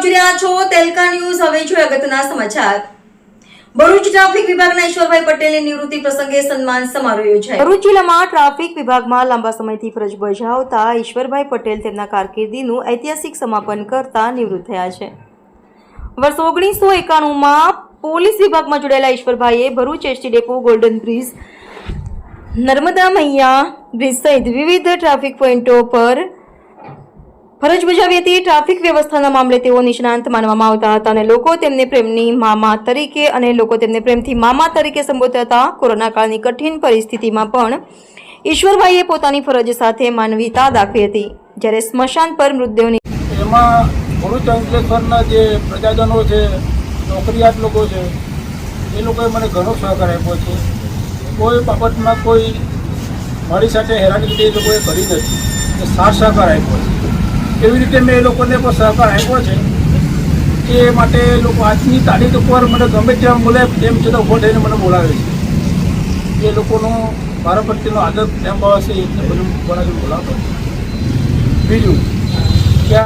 જોઈ રહ્યા છો તેલકા ન્યૂઝ। હવે જોઈએ અગત્યના સમાચાર। ભરૂચ ટ્રાફિક વિભાગના ઈશ્વરભાઈ પટેલની નિવૃત્તિ પ્રસંગે સન્માન સમારોહ યોજાયો। ભરૂચ જિલ્લામાં ટ્રાફિક વિભાગમાં લાંબા સમયથી ફરજ બજાવતા ઈશ્વરભાઈ પટેલ તેમના કારકિર્દીનું ઐતિહાસિક સમાપન કરતા નિવૃત્ત થયા છે। વર્ષ 1991માં પોલીસ વિભાગમાં જોડાયેલા ઈશ્વરભાઈએ Bharuch ST depot, golden bridge, Narmada Maiya bridge સહિત વિવિધ ટ્રાફિક પોઈન્ટો પર ફરજ બજાવી હતી। ટ્રાફિક વ્યવસ્થાના મામલે તેઓ નિષ્ણાંત માનવામાં આવતા હતા અને લોકો તેમને પ્રેમથી મામા તરીકે સંબોધતા હતા। કોરોના કાળની કઠિન પરિસ્થિતિમાં પણ ઈશ્વરભાઈએ પોતાની ફરજ સાથે માનવીયતા દાખવી હતી। જ્યારે સ્મશાન પર મૃતદેહોની એમાં ભરૂચ અંકલેશ્વરના જે પ્રજાજનો છે, નોકરિયાત લોકો છે, એ લોકોએ મને ઘણો સહકાર આપ્યો છે। કોઈ બાબતમાં કોઈ મારી સાથે હેરાનગતિ એ લોકોએ કરી નથી, એ સાથ સહકાર આપ્યો છે। કેવી રીતે મેં એ લોકોને પણ સહકાર આપ્યો છે એ માટે લોકો આજની તારીખ ઉપર મને ગમે ત્યાં બોલે તેમ છતાં ઊભો થઈને મને બોલાવે છે। એ લોકોનો મારા પ્રત્યેનો આદર પ્રેમ ભાવ છે એટલે બધું બોલાવતો। બીજું